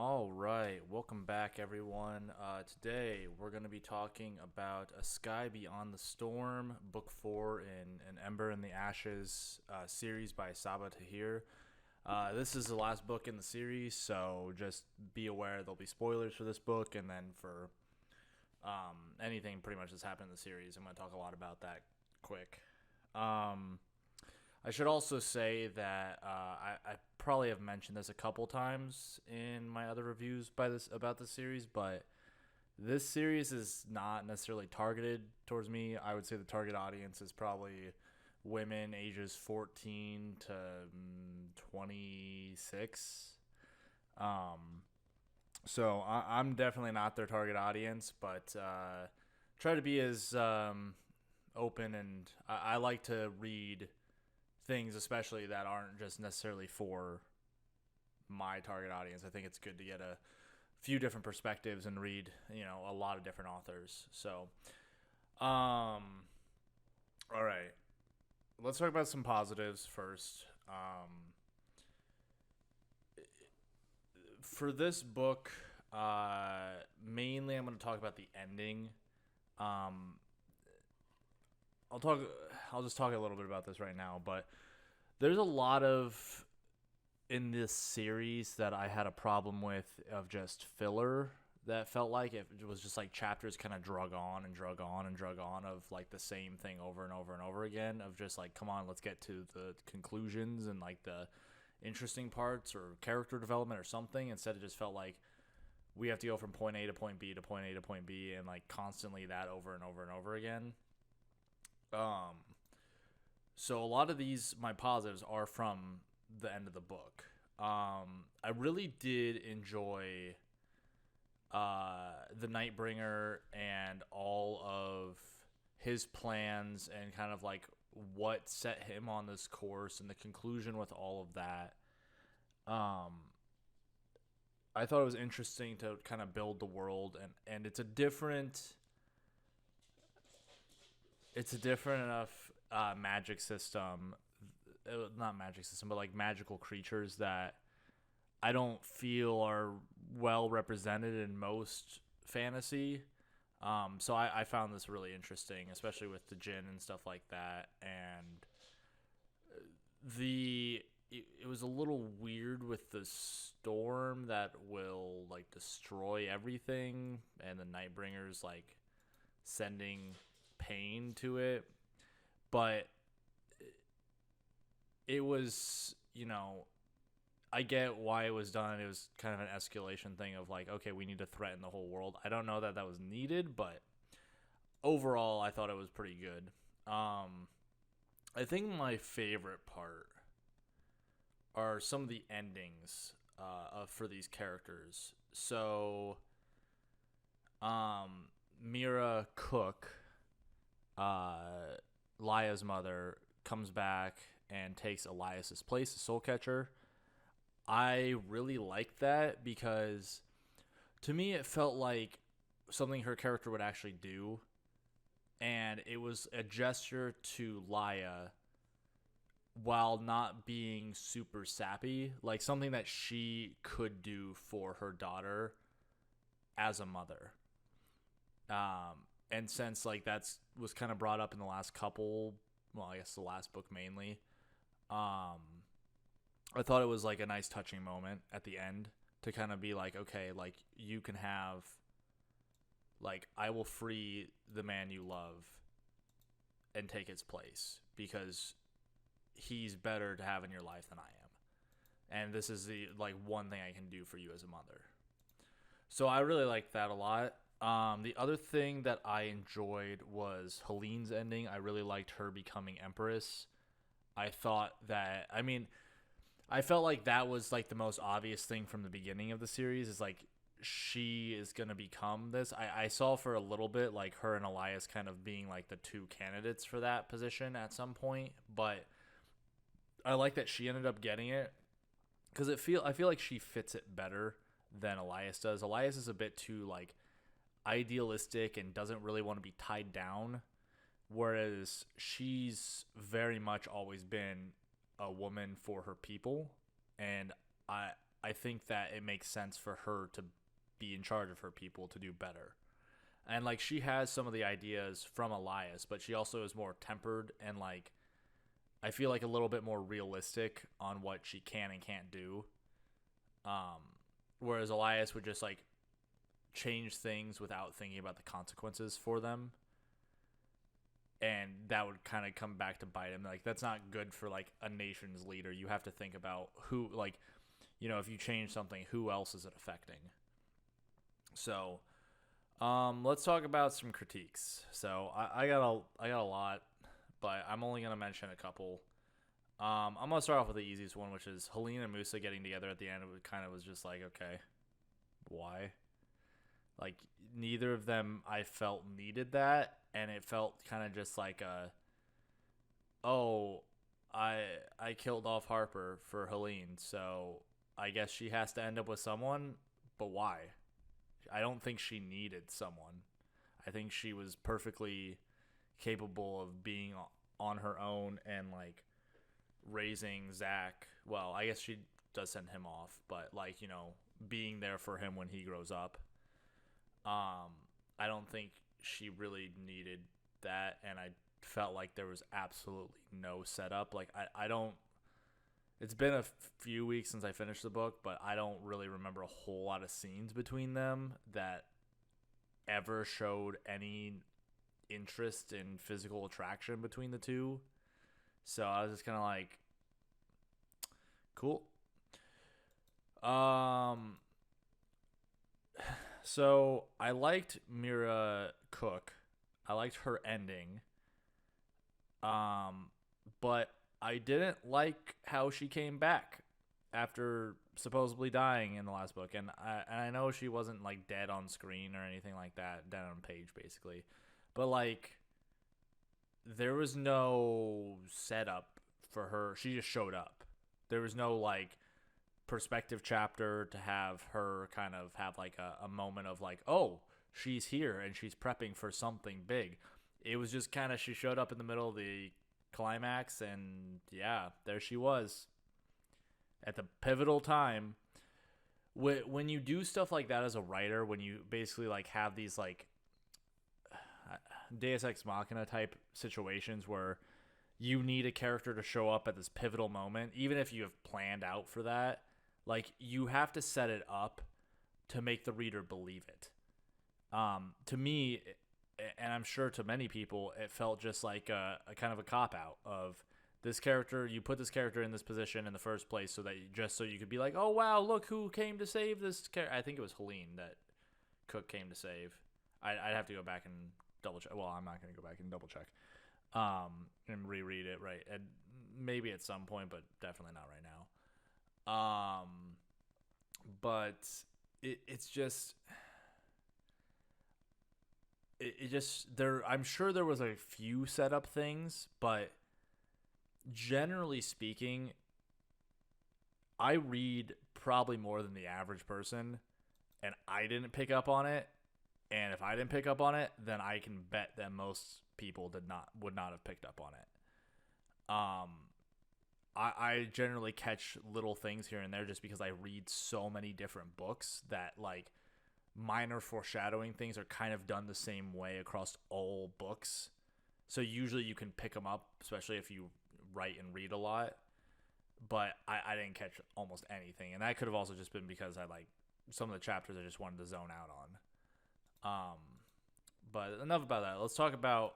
All right, welcome back, everyone. Today we're going to be talking about A Sky Beyond the Storm, Book 4 in An Ember in the Ashes series by Sabaa Tahir. This is the last book in the series, so just be aware there'll be spoilers for this book, and then for anything pretty much that's happened in the series. I'm going to talk a lot about that quick. I should also say that I probably have mentioned this a couple times in my other reviews about this series, but this series is not necessarily targeted towards me. I would say the target audience is probably women ages 14 to 26. Um, so I'm definitely not their target audience, but try to be as open, and I like to read things, especially that aren't just necessarily for my target audience. I think it's good to get a few different perspectives and read, a lot of different authors. So, all right, let's talk about some positives first. For this book, mainly I'm going to talk about the ending. Um, I'll talk. I'll just talk a little bit about this right now, but there's a lot of in this series that I had a problem with of just filler that felt like it was just like chapters kind of drug on and drug on and drug on of like the same thing over and over and over again of just like, come on, let's get to the conclusions and like the interesting parts or character development or something. Instead, it just felt like we have to go from point A to point B to point A to point B and like constantly that over and over and over again. Um, so a lot of these my positives are from the end of the book. I really did enjoy the Nightbringer and all of his plans and kind of like what set him on this course and the conclusion with all of that. Um, I thought it was interesting to kind of build the world, and it's a different enough magic system, not magic system, but like magical creatures that I don't feel are well represented in most fantasy. So I found this really interesting, especially with the Jinn and stuff like that. And it was a little weird with the storm that will like destroy everything, and the Nightbringers like sending pain to it. But it was, I get why it was done. It was kind of an escalation thing of like, okay, we need to threaten the whole world. I don't know that that was needed, but overall, I thought it was pretty good. I think my favorite part are some of the endings for these characters. So, Mira Cook, Laya's mother, comes back and takes Elias's place as Soul Catcher. I really liked that because to me it felt like something her character would actually do, and it was a gesture to Laya while not being super sappy, like something that she could do for her daughter as a mother. And since like that's was kind of brought up in the last couple, well, I guess the last book mainly, um, I thought it was like a nice touching moment at the end to kind of be like, okay, like you can have, like, I will free the man you love and take his place because he's better to have in your life than I am. And this is the like one thing I can do for you as a mother. So I really liked that a lot. The other thing that I enjoyed was Helene's ending. I really liked her becoming Empress. I thought that, I mean, I felt like that was like the most obvious thing from the beginning of the series is like she is going to become this. I saw for a little bit like her and Elias kind of being like the two candidates for that position at some point, but I like that she ended up getting it because I feel like she fits it better than Elias does. Elias is a bit too like idealistic and doesn't really want to be tied down, whereas she's very much always been a woman for her people, and I I think that it makes sense for her to be in charge of her people to do better. And like she has some of the ideas from Elias, but she also is more tempered and like I feel like a little bit more realistic on what she can and can't do. Whereas Elias would just like change things without thinking about the consequences for them. And that would kind of come back to bite him. Like that's not good for like a nation's leader. You have to think about who, like, you know, if you change something, who else is it affecting? So, let's talk about some critiques. So I got a lot, but I'm only gonna mention a couple. I'm gonna start off with the easiest one, which is Helen and Musa getting together at the end. It kind of was just like, okay, why? Like neither of them I felt needed that, and it felt kind of just like I killed off Harper for Helene, so I guess she has to end up with someone, but why? I don't think she needed someone. I think she was perfectly capable of being on her own and like raising Zach. Well, I guess she does send him off, but like, you know, being there for him when he grows up. I don't think she really needed that, and I felt like there was absolutely no setup. Like I don't. It's been a few weeks since I finished the book, but I don't really remember a whole lot of scenes between them that ever showed any interest in physical attraction between the two. So I was just kind of like, cool. So I liked Mira Cook. I liked her ending. But I didn't like how she came back after supposedly dying in the last book. And I know she wasn't like dead on screen or anything like that, dead on page basically. But like there was no setup for her. She just showed up. There was no like perspective chapter to have her kind of have like a moment of like, oh, she's here and she's prepping for something big. It was just kind of she showed up in the middle of the climax, and yeah, there she was at the pivotal time. When you do stuff like that as a writer, when you basically like have these like Deus Ex Machina type situations where you need a character to show up at this pivotal moment, even if you have planned out for that, like you have to set it up to make the reader believe it. To me, and I'm sure to many people, it felt just like a kind of a cop-out of this character. You put this character in this position in the first place so that you could be like, oh, wow, look who came to save this character. I think it was Helene that Cook came to save. I'd have to go back and double check. Well, I'm not going to go back and double check and reread it, right? And maybe at some point, but definitely not right now. But it's just... It just there. I'm sure there was a few setup things, but generally speaking, I read probably more than the average person, and I didn't pick up on it. And if I didn't pick up on it, then I can bet that most people would not have picked up on it. I generally catch little things here and there just because I read so many different books that like minor foreshadowing things are kind of done the same way across all books. So usually you can pick them up, especially if you write and read a lot. But I didn't catch almost anything. And that could have also just been because I like some of the chapters I just wanted to zone out on. But enough about that. Let's talk about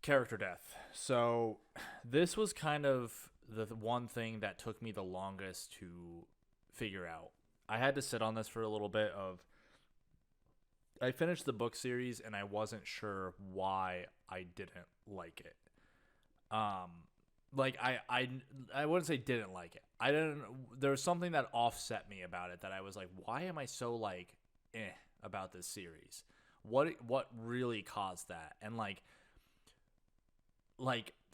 character death. So this was kind of the one thing that took me the longest to figure out. I had to sit on this for a little bit I finished the book series and I wasn't sure why I didn't like it. Like I wouldn't say didn't like it. There was something that offset me about it that I was like, why am I so like about this series? What really caused that? And like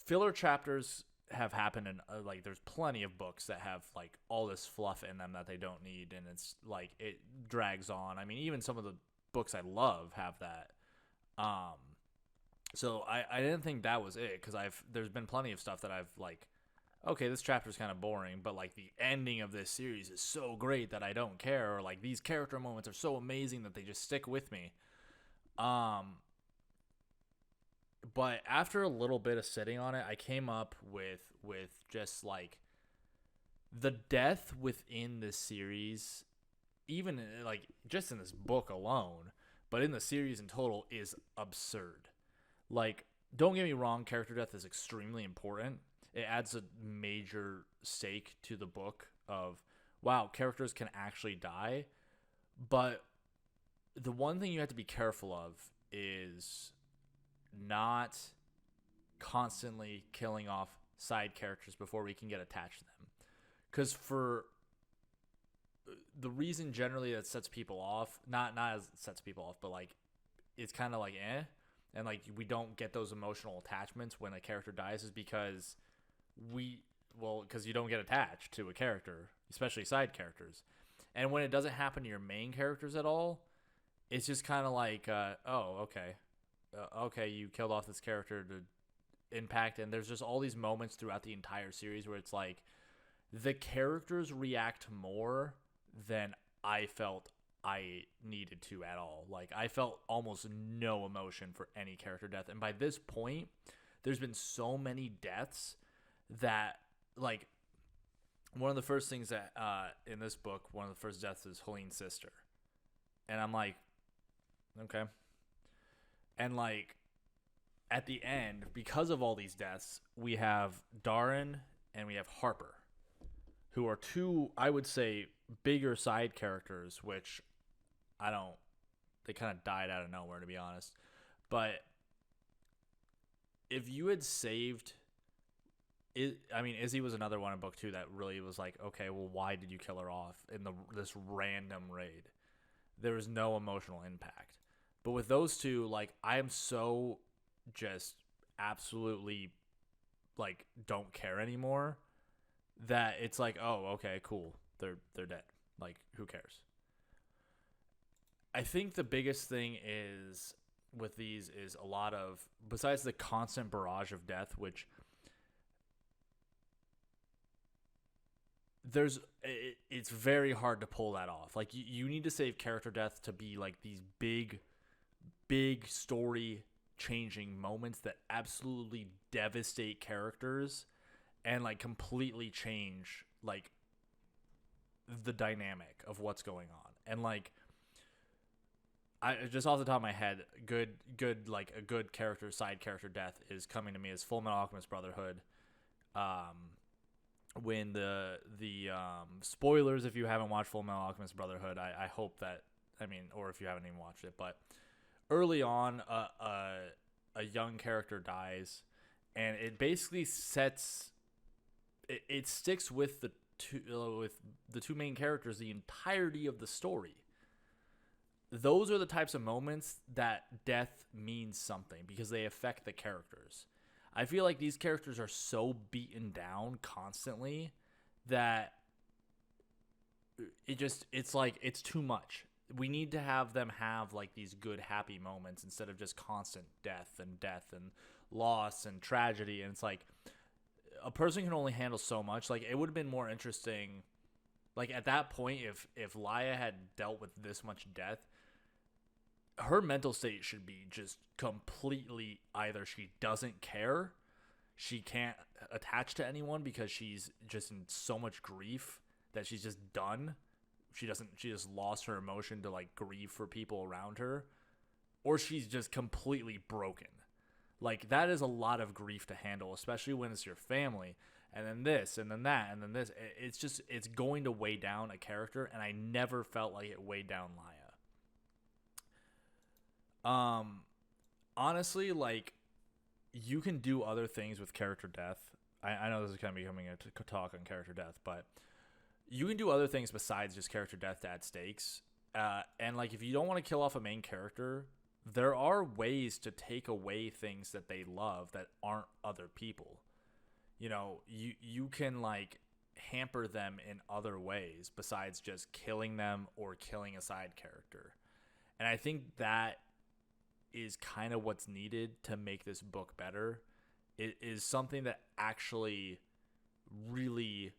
filler chapters have happened in like there's plenty of books that have like all this fluff in them that they don't need, and it's like it drags on. I mean, even some of the books I love have that. So I didn't think that was it, because there's been plenty of stuff that I've like okay, this chapter's kind of boring, but like the ending of this series is so great that I don't care, or like these character moments are so amazing that they just stick with me. But after a little bit of sitting on it, I came up with just like the death within this series, even like just in this book alone, but in the series in total, is absurd. Like, don't get me wrong, character death is extremely important. It adds a major stake to the book of, wow, characters can actually die. But the one thing you have to be careful of is not constantly killing off side characters before we can get attached to them. Because for the reason generally that sets people off, not as sets people off, but like it's kind of like and like we don't get those emotional attachments when a character dies is because because you don't get attached to a character, especially side characters. And when it doesn't happen to your main characters at all, it's just kind of like, okay, you killed off this character to impact, and there's just all these moments throughout the entire series where it's like the characters react more than I felt I needed to at all. Like, I felt almost no emotion for any character death, and by this point, there's been so many deaths that, like, one of the first things that in this book, one of the first deaths is Helene's sister, and I'm like, okay. And like at the end, because of all these deaths, we have Darren and we have Harper, who are two, I would say, bigger side characters, which they kind of died out of nowhere, to be honest. But if you had saved Izzy was another one in book 2 that really was like, okay, well, why did you kill her off in this random raid? There was no emotional impact. But with those two, like, I am so just absolutely, like, don't care anymore that it's like, oh, okay, cool. They're dead. Like, who cares? I think the biggest thing is with these is a lot of, besides the constant barrage of death, which it's very hard to pull that off. Like, you need to save character death to be like these big story changing moments that absolutely devastate characters and like completely change like the dynamic of what's going on. And like, I just off the top of my head, like a good character, side character death is coming to me as Fullmetal Alchemist Brotherhood. When the spoilers, if you haven't watched Fullmetal Alchemist Brotherhood, I hope that, or if you haven't even watched it, but early on, a young character dies, and it basically it sticks with the two main characters the entirety of the story. Those are the types of moments that death means something because they affect the characters. I feel like these characters are so beaten down constantly that it's like it's too much. We need to have them have like these good happy moments instead of just constant death and loss and tragedy. And it's like a person can only handle so much. Like, it would have been more interesting, like, at that point, if Laia had dealt with this much death, her mental state should be just completely, either she doesn't care, she can't attach to anyone because she's just in so much grief that she's just done. She just lost her emotion to like grieve for people around her, or she's just completely broken. Like, that is a lot of grief to handle, especially when it's your family, and then this, and then that, and then this. It's going to weigh down a character, and I never felt like it weighed down Laia. Honestly, like, you can do other things with character death. I know this is kind of becoming a talk on character death, but you can do other things besides just character death to add stakes. And like, if you don't want to kill off a main character, there are ways to take away things that they love that aren't other people. You know, you can like hamper them in other ways besides just killing them or killing a side character. And I think that is kind of what's needed to make this book better. It is something that actually really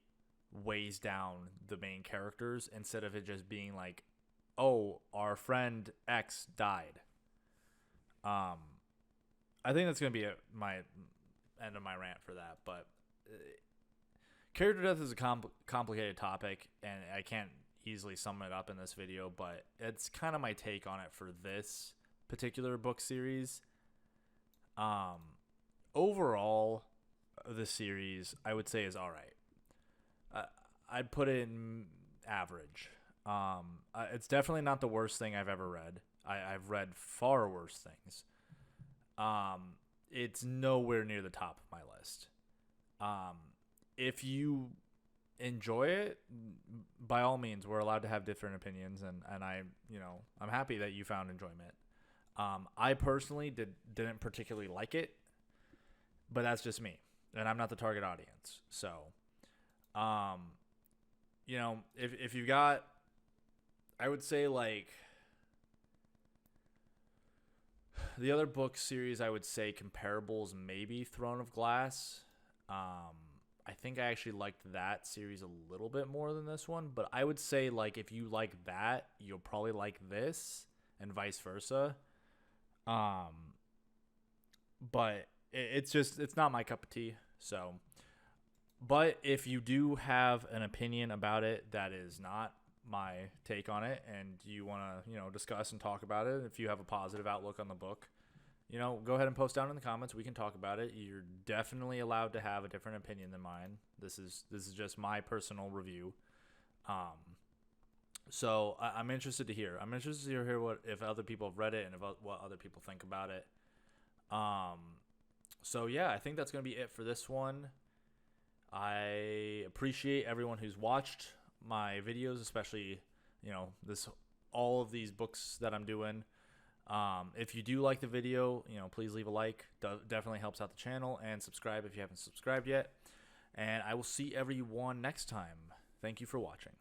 weighs down the main characters instead of it just being like, oh, our friend X died. I think that's going to be my end of my rant for that. But character death is a complicated topic, and I can't easily sum it up in this video, but it's kind of my take on it for this particular book series. Overall, the series, I would say, is all right. I'd put it in average. It's definitely not the worst thing I've ever read. I've read far worse things. It's nowhere near the top of my list. If you enjoy it, by all means, we're allowed to have different opinions, and I'm happy that you found enjoyment. I personally didn't particularly like it, but that's just me, and I'm not the target audience. So, if you've got, I would say, like, the other book series, I would say comparables, maybe Throne of Glass. I think I actually liked that series a little bit more than this one, but I would say, like, if you like that, you'll probably like this, and vice versa. But it's not my cup of tea. So, but if you do have an opinion about it that is not my take on it, and you want to, discuss and talk about it, if you have a positive outlook on the book, go ahead and post down in the comments. We can talk about it. You're definitely allowed to have a different opinion than mine. This is just my personal review. So I'm interested to hear. I'm interested to hear if other people have read it and what other people think about it. So yeah, I think that's going to be it for this one. I appreciate everyone who's watched my videos, especially, all of these books that I'm doing. If you do like the video, please leave a like. Definitely helps out the channel, and subscribe if you haven't subscribed yet. And I will see everyone next time. Thank you for watching.